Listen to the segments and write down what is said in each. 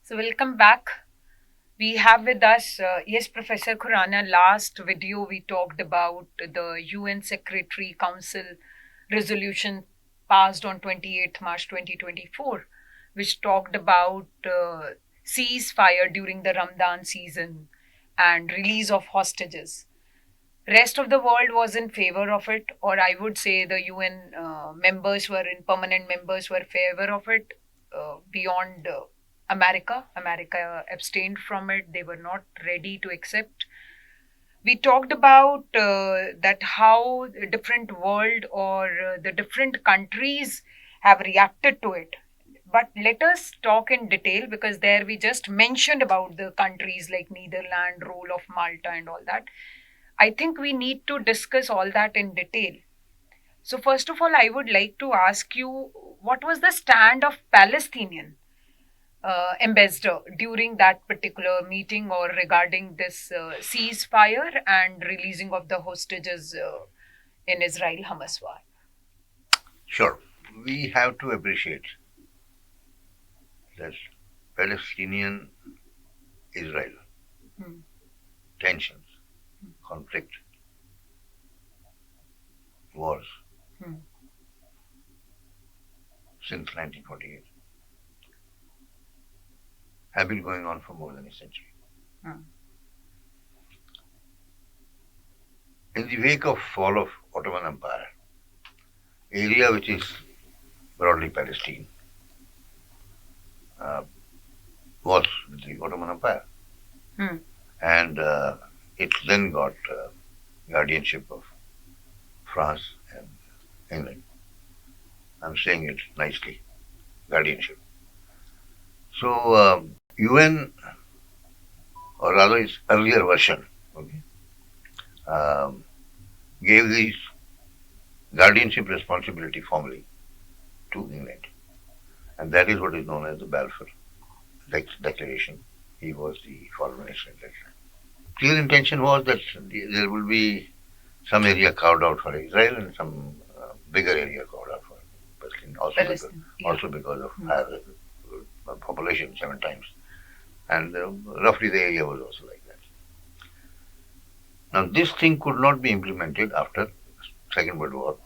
So welcome back. We have with us, yes, Professor Khurana. Last video we talked about the UN Secretary Council resolution passed on 28th March 2024, which talked about ceasefire during the Ramadan season and release of hostages. Rest of the world was in favor of it, or I would say the UN members were in permanent members were favor of it. Beyond America abstained from it. They were not ready to accept. We talked about that how the different world or the different countries have reacted to it. But let us talk in detail, because there we just mentioned about the countries like Netherlands, role of Malta, and all that. I think we need to discuss all that in detail. So, first of all, I would like to ask you, what was the stand of Palestinian ambassador during that particular meeting or regarding this ceasefire and releasing of the hostages in Israel Hamas war? Sure. We have to appreciate that Palestinian Israel tensions, conflict, wars since 1948 have been going on for more than a century. In the wake of fall of Ottoman Empire, area which is broadly Palestine was with the Ottoman Empire, and it then got guardianship of France and England. I'm saying it nicely, guardianship. So UN, or rather its earlier version, gave this guardianship responsibility formally to England, and that is what is known as the Balfour Declaration. He was the foreign minister at that time. Clear intention was that there will be some area carved out for Israel and some bigger area carved out for Palestine, also because of higher population, 7 times. And roughly the area was also like that. Now this thing could not be implemented after Second World War.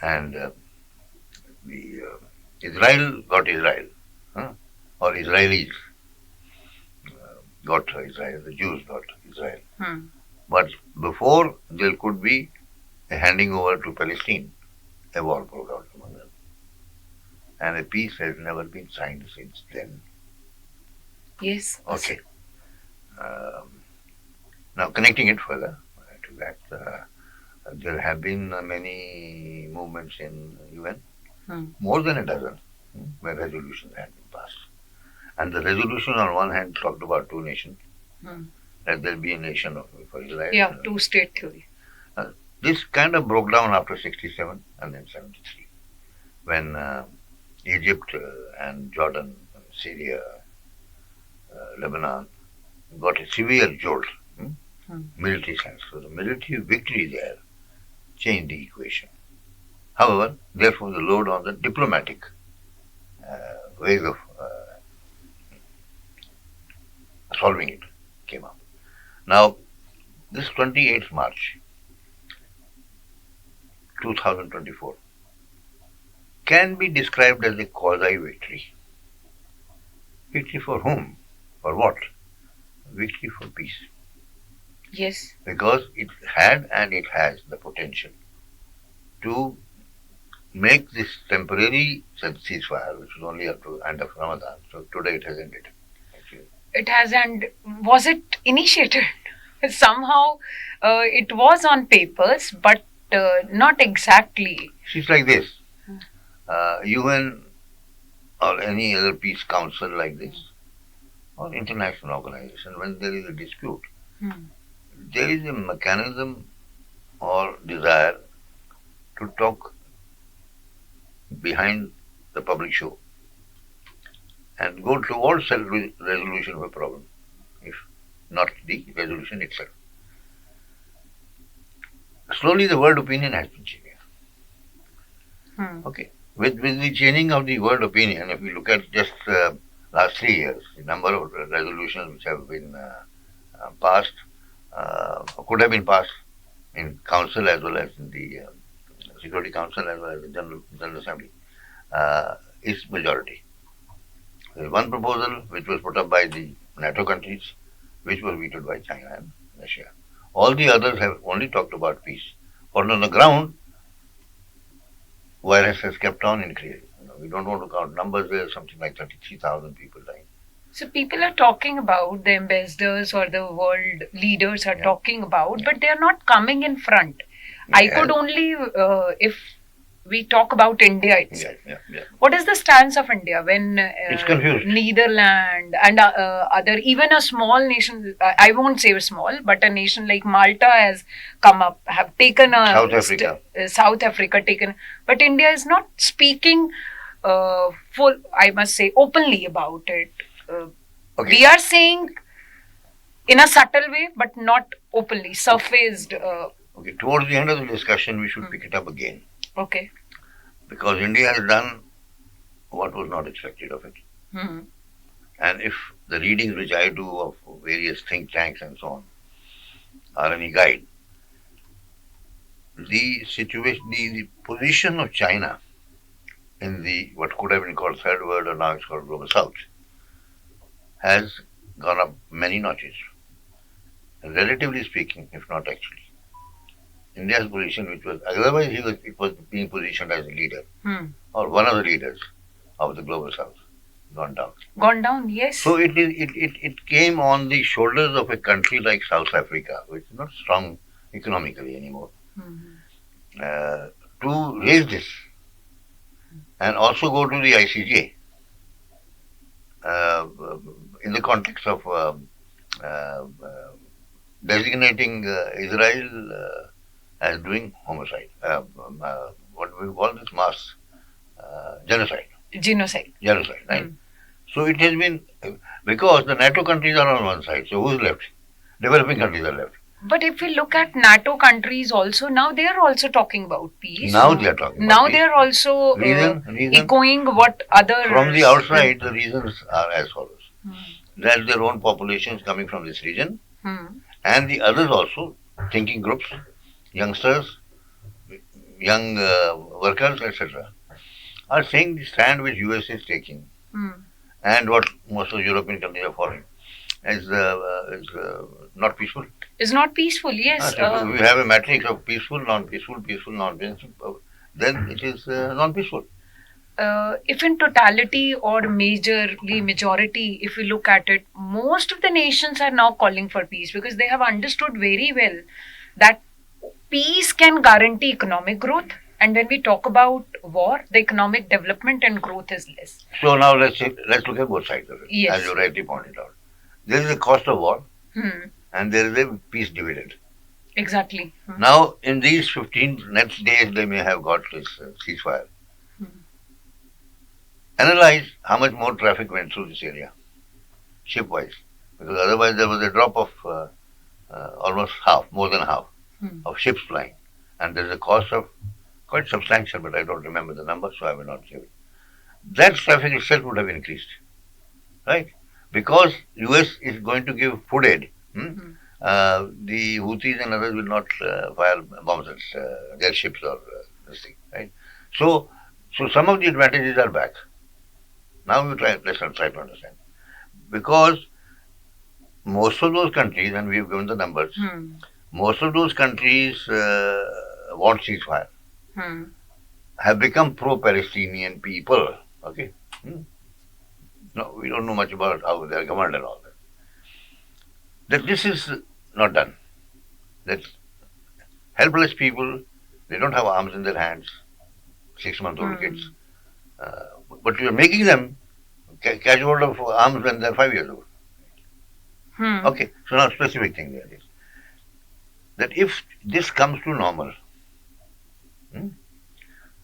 And Israel got Israel, or Israelis got Israel, the Jews got Israel. But before there could be a handing over to Palestine, a war broke out among them. And a peace has never been signed since then. Yes. Okay. Now connecting it further to that, there have been many movements in UN, more than a dozen, where resolutions had been passed. And the resolution on one hand talked about 2 nations, that there be a nation for Israel. Yeah, 2-state theory. This kind of broke down after 67 and then 73, when Egypt and Jordan, Syria, Lebanon got a severe jolt, military sense. So the military victory there changed the equation. However, therefore the load on the diplomatic ways of solving it came up. Now, this 28th March 2024 can be described as a quasi-victory. Victory for whom? For what? Victory for peace. Yes. Because it had and it has the potential to make this temporary ceasefire, which was only up to end of Ramadan. So today it has ended. Actually. It has, and was it initiated? Somehow it was on papers, but not exactly. It's like this. UN or any other peace council like this, or international organization, when there is a dispute, there is a mechanism or desire to talk behind the public show and go towards resolution of a problem, if not the resolution itself. Slowly the world opinion has been changing. Okay. With the changing of the world opinion, if we look at just last 3 years, the number of resolutions which have been passed, could have been passed in Council as well as in the Security Council as well as the General Assembly, is majority. There is one proposal which was put up by the NATO countries, which was vetoed by China and Russia. All the others have only talked about peace. But on the ground, virus has kept on increasing. We don't want to count numbers. There are something like 33,000 people dying. So people are talking about, the ambassadors or the world leaders are talking about, but they are not coming in front. I could only, if we talk about India itself. What is the stance of India when it's confused. Netherlands and other, even a small nation, I won't say small, but a nation like Malta has come up, have taken a South Africa taken, but India is not speaking full, I must say, openly about it. We are saying in a subtle way, but not openly, surfaced. Towards the end of the discussion, we should pick it up again. Okay. Because India has done what was not expected of it. And if the readings which I do of various think tanks and so on are any guide, the situation, the position of China in the what could have been called third world or now it's called global south has gone up many notches. Relatively speaking, if not actually. India's position, which was otherwise it was being positioned as a leader or one of the leaders of the global south, gone down. Gone down, yes. So it came on the shoulders of a country like South Africa, which is not strong economically anymore, to raise this and also go to the ICJ in the context of designating Israel as doing homicide, what we call this mass genocide. Genocide, right? So it has been, because the NATO countries are on one side, so who's left? Developing countries are left. But if we look at NATO countries also, now they are also talking about peace. Now they are talking about now peace. They are also reason, echoing what others... From the outside, the reasons are as follows. That their own populations coming from this region, and the others also, thinking groups, youngsters, young workers, etc., are saying the stand which US is taking and what most of the European countries are following is not peaceful. It's not peaceful, yes. So we have a matrix of peaceful, non-peaceful, peaceful, non-peaceful, then it is non-peaceful. If in totality or majority, if we look at it, most of the nations are now calling for peace because they have understood very well that peace can guarantee economic growth. And when we talk about war, the economic development and growth is less. So now let's look at both sides of it, yes. As you rightly pointed out. There is a cost of war and there is a peace dividend. Exactly. Now, in these 15 next days, they may have got this ceasefire. Analyze how much more traffic went through this area, ship-wise, because otherwise there was a drop of almost half, more than half, of ships flying. And there's a cost of quite substantial, but I don't remember the number, so I will not give it. That traffic itself would have increased, right? Because US is going to give food aid. The Houthis and others will not fire bombs at their ships or this thing, right? So some of the advantages are back. Now let's try to understand. Because most of those countries, and we've given the numbers, most of those countries want ceasefire, have become pro-Palestinian people. Okay? No, we don't know much about how they're governed and all that. That this is not done. That helpless people, they don't have arms in their hands, 6-month-old kids. But you're making them catch hold of arms when they're 5 years old. Okay, so now specific thing there is that if this comes to normal,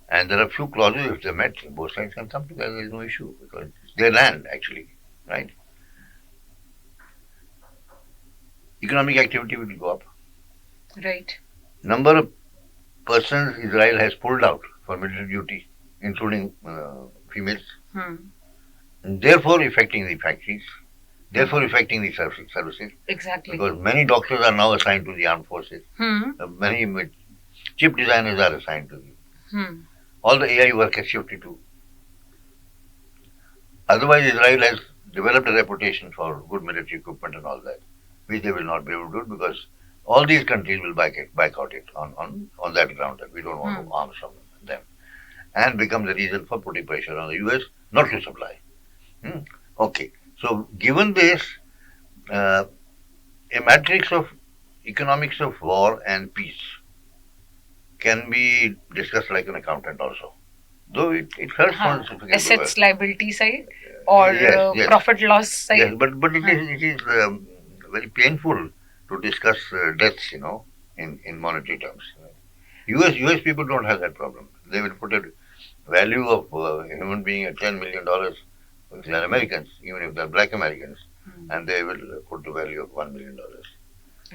and there are few clauses, if they're met, both sides can come together, there's no issue, because it's their land actually, right? Economic activity will go up. Right. Number of persons Israel has pulled out for military duty, including females, therefore affecting the factories, therefore affecting the services. Exactly. Because many doctors are now assigned to the armed forces. Many chip designers are assigned to them. All the AI work has shifted to. Otherwise, Israel has developed a reputation for good military equipment and all that, which they will not be able to do because all these countries will boycott it on that ground that we don't want arms from them, and become the reason for putting pressure on the US not to supply. Okay, so given this, uh, a matrix of economics of war and peace can be discussed like an accountant also. Though it hurts one assets liability side or yes. profit loss side. Yes, but it is very painful to discuss deaths, in monetary terms. US people don't have that problem. They will put a value of a human being at $10 million. If they are Americans, even if they are black Americans, and they will put the value of $1 million.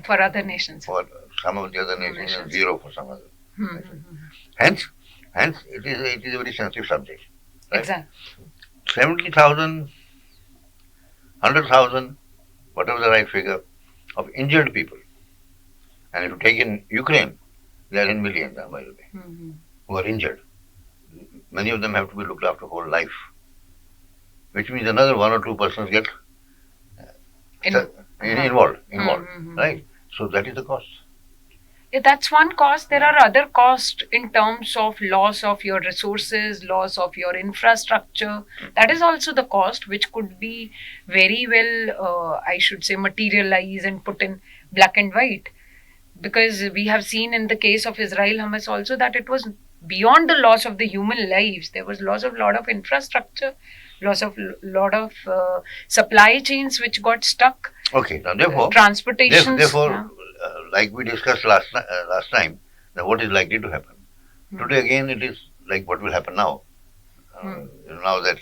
For other nations. For some of the other nations, and zero for some other nations. Hence, it is a very sensitive subject. Right? Exactly. 70,000, 100,000, whatever the right figure, of injured people. And if you take in Ukraine, they are in millions, by the way, who are injured. Many of them have to be looked after whole life, which means another one or two persons get involved, right? So that is the cost. Yeah, that's one cost. There are other costs in terms of loss of your resources, loss of your infrastructure. That is also the cost, which could be very well, I should say, materialized and put in black and white. Because we have seen in the case of Israel Hamas also that it was beyond the loss of the human lives. There was loss of a lot of infrastructure, loss of lot of supply chains which got stuck. Okay, now therefore, transportation. Therefore, like we discussed last time, that what is likely to happen. Today again, it is like what will happen now. Now that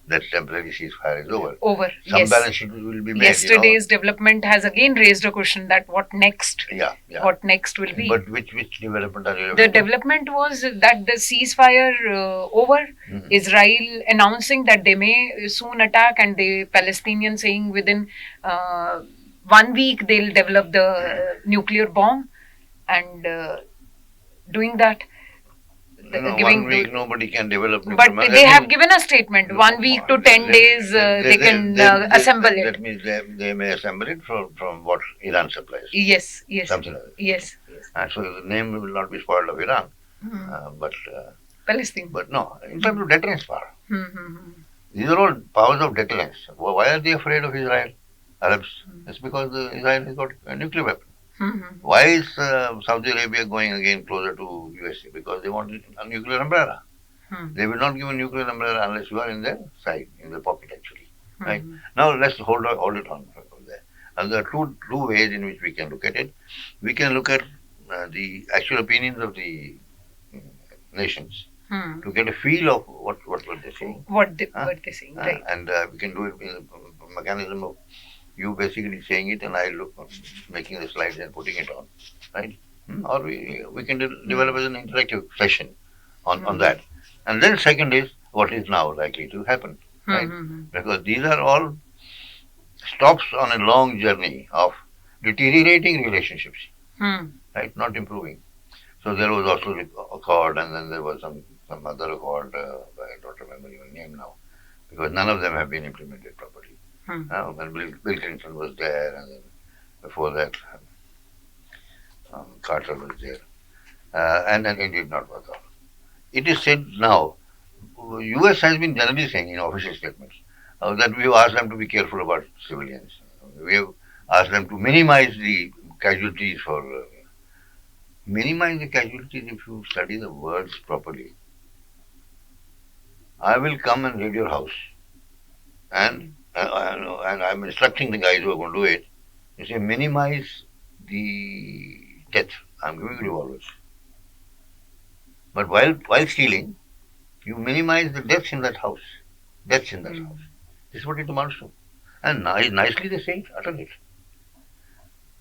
that temporary ceasefire is over. Some balance sheet will be made. Yesterday's development has again raised a question that what next? Yeah. What next will be? But which development are you? The development was that the ceasefire over. Israel announcing that they may soon attack, and the Palestinians saying within 1 week they'll develop the nuclear bomb, and doing that. No, 1 week nobody can develop nuclear bomb. But they have given a statement, 1 week to 10 days they can assemble it. That means they may assemble it from what Iran supplies. Yes. Something like that. Yes. And so the name will not be spoiled of Iran, but Palestine. But no, in terms of deterrence power. These are all powers of deterrence. Why are they afraid of Israel, Arabs? It's because Israel has got a nuclear weapon. Why is Saudi Arabia going again closer to USA? Because they want a nuclear umbrella. They will not give a nuclear umbrella unless you are in their side, in their pocket actually. Right? Now let's hold it on from there. And there are two ways in which we can look at it. We can look at the actual opinions of the nations to get a feel of what were they saying. What they saying, right. And we can do it in a mechanism of you basically saying it and I making the slides and putting it on, right? Or we can develop as an interactive session on that. And then second is what is now likely to happen, right? Because these are all stops on a long journey of deteriorating relationships, right? Not improving. So there was also the accord, and then there was some other accord, I don't remember your name now, because none of them have been implemented properly. When Bill Clinton was there, and then before that, Carter was there, and then it did not work out. It is said now, US has been generally saying in official statements that we have asked them to be careful about civilians. We have asked them to minimize the casualties minimize the casualties if you study the words properly. I will come and raid your house, and I'm instructing the guys who are going to do it. You say minimize the death. I'm giving you revolvers. But while stealing, you minimize the deaths in that house. This is what it amounts to. And nicely they say it, utter it.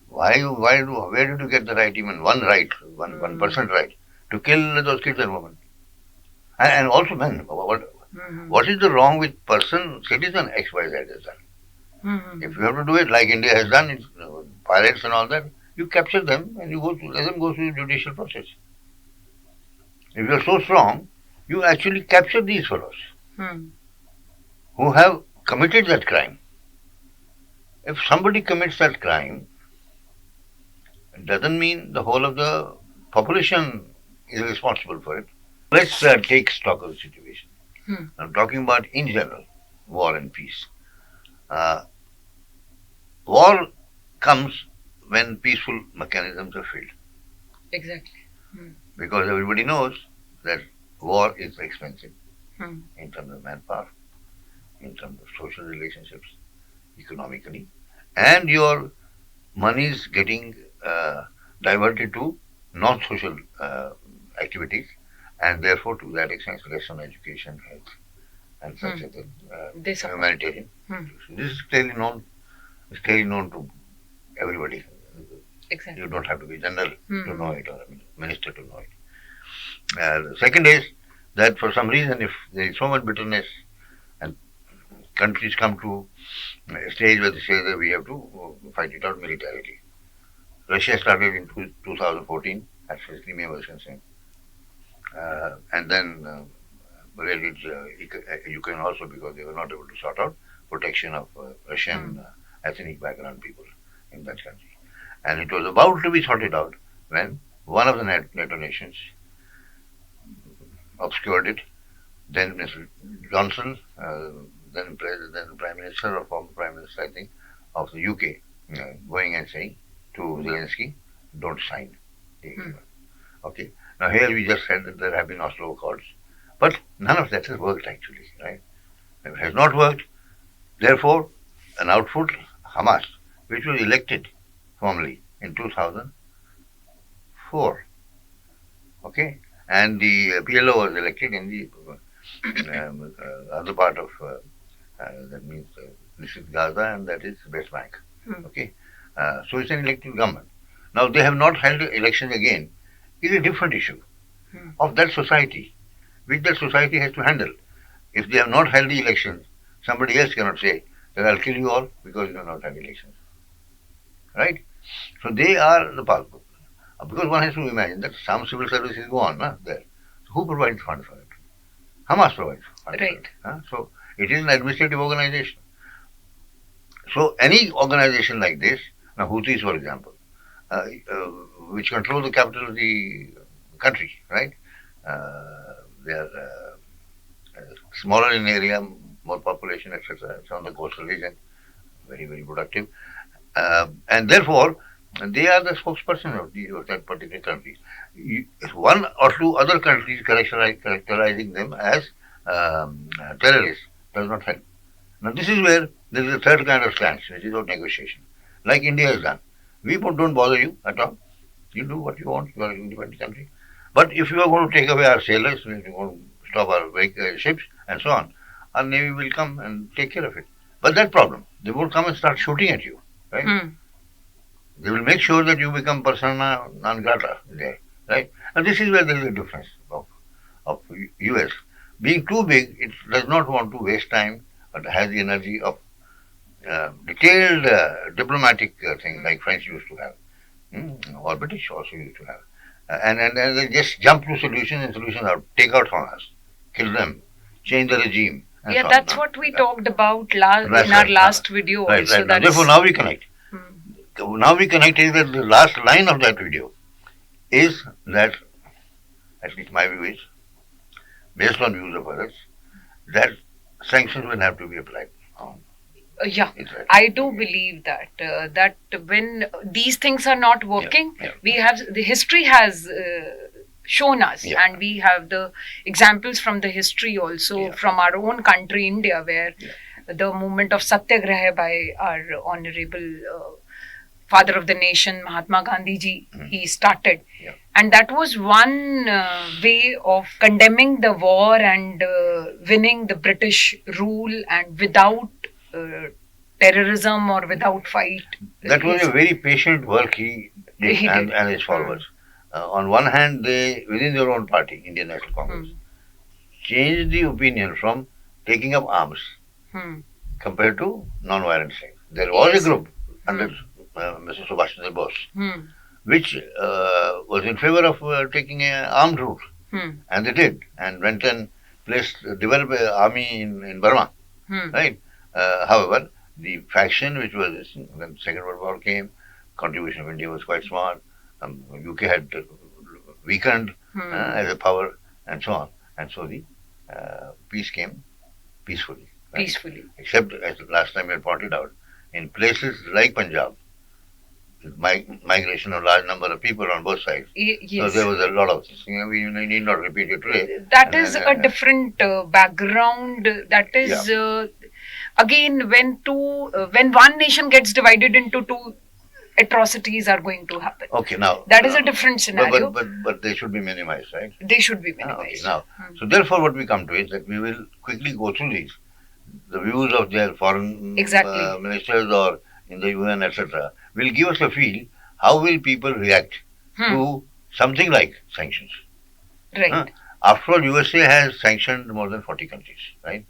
Where did you get the right, even one right, one person right, to kill those kids and women? And also men. What is the wrong with person, citizen XYZ has done? If you have to do it like India has done, pilots and all that, you capture them and you let them go through the judicial process. If you are so strong, you actually capture these fellows who have committed that crime. If somebody commits that crime, it doesn't mean the whole of the population is responsible for it. Let's take stock of the situation. I'm talking about in general, war and peace. War comes when peaceful mechanisms are failed. Exactly. Because everybody knows that war is expensive in terms of manpower, in terms of social relationships, economically, and your money is getting diverted to non-social activities, and therefore to that extent less on education, health, and such as humanitarian. This is clearly known. It's clearly known to everybody. Exactly. You don't have to be general to know it or a minister to know it. The second is that for some reason, if there is so much bitterness and countries come to a stage where they say that we have to fight it out militarily. Russia started in 2014, as far as Crimea was concerned. And then really Ukraine also, because they were not able to sort out protection of Russian ethnic background people in that country. And it was about to be sorted out when one of the NATO nations obscured it. Then Mr. Johnson, then Prime Minister or former Prime Minister, I think, of the UK, going and saying to Zelensky, don't sign the agreement. Okay. Now here we just said that there have been Oslo Accords, but none of that has worked actually, right? It has not worked. Therefore, an output, Hamas, which was elected formally in 2004, okay, and the PLO was elected in the other part of that means this is Gaza and that is West Bank, okay. So it's an elected government. Now they have not held elections again. Is a different issue of that society, which that society has to handle. If they have not held the elections, somebody else cannot say that I'll kill you all because you have not had elections. Right? So they are the power. Because one has to imagine that some civil services go on there. So who provides funds for it? Hamas provides funds for it. So it is an administrative organization. So any organization like this, now Houthis for example, which control the capital of the country, right? They are smaller in area, more population, etc. It's on the coastal region, very, very productive. And therefore, they are the spokesperson of that particular country. One or two other countries characterizing them as terrorists does not help. Now, this is where there is a third kind of stance, which is of negotiation, like India has done. We don't bother you at all. You do what you want. You are an independent country. But if you are going to take away our sailors, if you want to stop our ships and so on, our navy will come and take care of it. But that problem, they won't come and start shooting at you, right? They will make sure that you become persona non grata there, right? And this is where there is a difference of US. Being too big, it does not want to waste time, but has the energy of detailed diplomatic thing like French used to have, or British also used to have. And they just jump to solutions and solutions out. Take out Hamas, kill them, change the regime. Yeah, so that's what we talked about in our last video also. Right. Therefore, now we connect. Now we connect is that the last line of that video is that, at least my view is, based on views of others, that sanctions will have to be applied. Yeah, I do believe that that when these things are not working, we have the history has shown us, and we have the examples from the history also from our own country, India, where the movement of Satyagraha by our honorable father of the nation, Mahatma Gandhi ji, he started. And that was one way of condemning the war and winning the British rule and without terrorism or without fight. That was a very patient work he did and his followers. On one hand, they, within their own party, Indian National Congress, changed the opinion from taking up arms compared to non-violent strength. There was a group under Mr. Subhash Chandra Bose which was in favor of taking an armed route. And they did, and went and developed an army in Burma. Right? However, the faction which was this, when the Second World War came, contribution of India was quite small. UK had weakened as a power, and so on. And so the peace came peacefully. Right? Peacefully. Except, as last time we had pointed out, in places like Punjab, migration of large number of people on both sides. Yes. So there was a lot of this. We need not repeat it today. That is a different background. That is again when one nation gets divided into two, atrocities are going to happen. Okay, now that is a different scenario. But they should be minimized, right? They should be minimized. Okay, now, so therefore, what we come to is that we will quickly go through these, the views of their foreign ministers or in the UN, etc. will give us a feel how will people react to something like sanctions. Right. After all, USA has sanctioned more than 40 countries, right?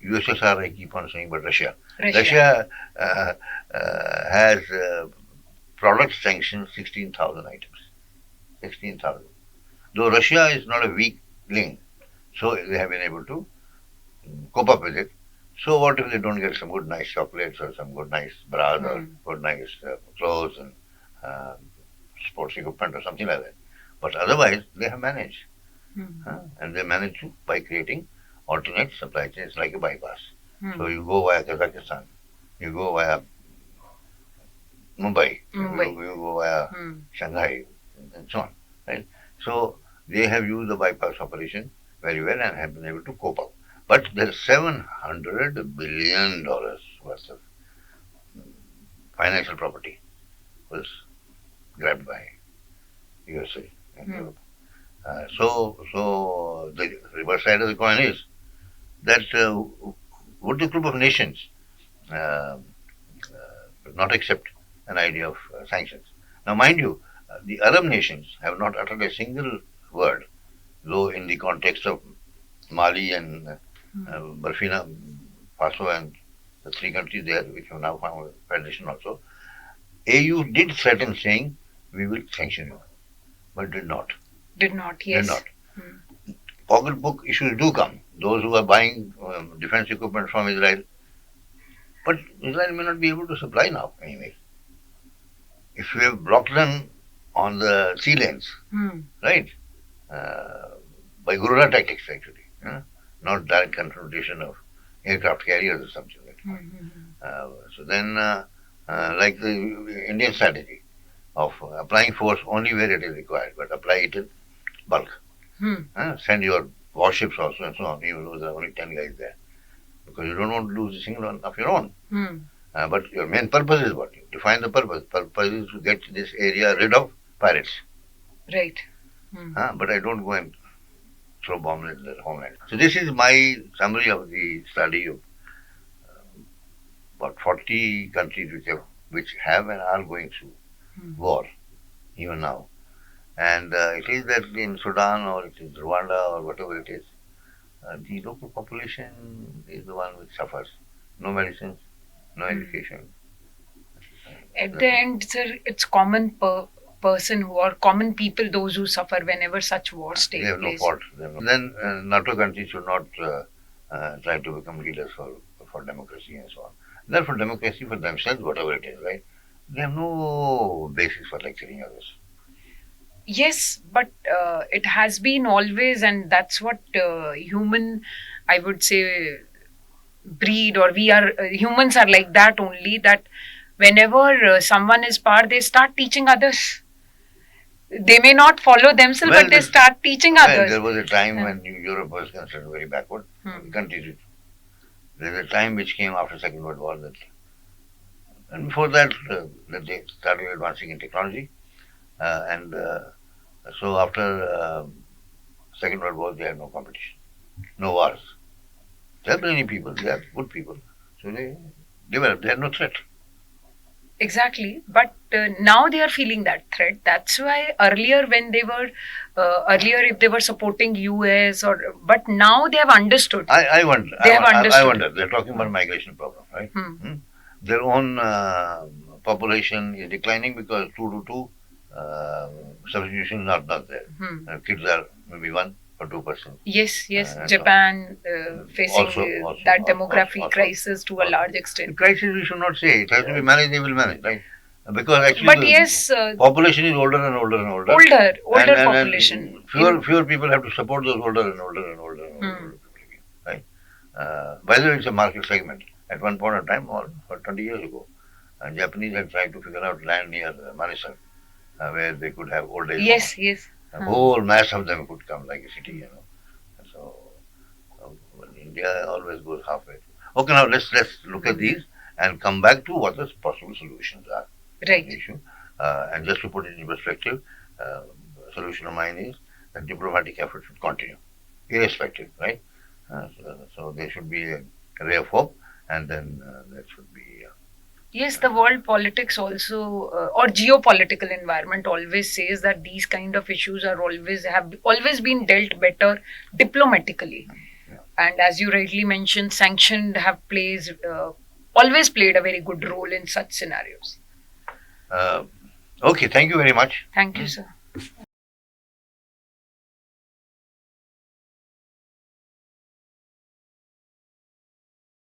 USSR, I keep on saying, but Russia has product sanctioned 16,000 items. 16,000. Though Russia is not a weak link, so they have been able to cope up with it. So what if they don't get some good nice chocolates or some good nice bras or good nice clothes and sports equipment or something like that? But otherwise, they have managed. And they managed to by creating alternate supply chains like a bypass. So you go via Kazakhstan, you go via Mumbai, you go via Shanghai, and so on. Right? So they have used the bypass operation very well and have been able to cope up. But there's $700 billion worth of financial property was grabbed by USA and Europe. So the reverse side of the coin is that would the group of nations not accept an idea of sanctions? Now, mind you, the Arab nations have not uttered a single word, though in the context of Mali and Burkina Faso and the three countries there, which have now found a federation also, AU did threaten saying, we will sanction you, but did not. Did not, yes. Did not. Pocketbook issues do come. Those who are buying defense equipment from Israel, but Israel may not be able to supply now anyway. If we have blocked them on the sea lanes, right, by guerrilla tactics actually, not direct confrontation of aircraft carriers or something like that. So then, like the Indian strategy of applying force only where it is required, but apply it in bulk. Send your warships also and so on, even though there are only 10 guys there. Because you don't want to lose a single one of your own. But your main purpose is what? You define the purpose. Purpose is to get this area rid of pirates. Right. But I don't go and throw bombs at their homeland. So this is my summary of the study of about 40 countries which have and are going through war, even now. And it is that in Sudan or it is Rwanda or whatever it is, the local population is the one which suffers. No medicines, no education. At the end, sir, it's common person who are common people, those who suffer whenever such wars take place. They have no fault. Then NATO countries should not try to become leaders for democracy and so on. Therefore, democracy for themselves, whatever it is, right? They have no basis for lecturing others. Yes, but it has been always, and that's what human, I would say, breed, or we are, humans are like that only, that whenever someone is power, they start teaching others. They may not follow themselves, but they start teaching others. There was a time when Europe was considered very backward. Countries. There's a time which came after Second World War and before that, that they started advancing in technology. So after Second World War, they had no competition, no wars. There are many people, they are good people. So they developed, they had no threat. Exactly, but now they are feeling that threat. That's why earlier, when they were earlier, if they were supporting US or, but now they have understood. I wonder. They have I understood. wonder. They're talking about migration problem, right? Hmm. Their own population is declining because 2 to 2 substitution is not there. Kids are maybe 1 or 2%. Yes, yes. And Japan facing also, that demographic also. crisis to a large The extent. crisis we should not say. It has to be managed. They will manage, right? Because actually, But the yes, population is older and older and older. older And population. fewer people have to support those older and older and older and older people again, right? By the way, it's a market segment. At one point of time, or 20 years ago, Japanese had tried to figure out land near Manisan, where they could have old age Yes, homes. yes. A whole mass of them could come like a city. So well, India always goes halfway. Okay, now let's look at these and come back to what the possible solutions are. Right. Issue. And just to put it in perspective, solution of mine is that diplomatic effort should continue, irrespective, right? So there should be a ray of hope, and then there should be. Yes, the world politics also, or geopolitical environment always says that these kind of issues are have always been dealt better diplomatically. And as you rightly mentioned, sanctioned have always played a very good role in such scenarios. Okay, thank you very much. Thank you, sir.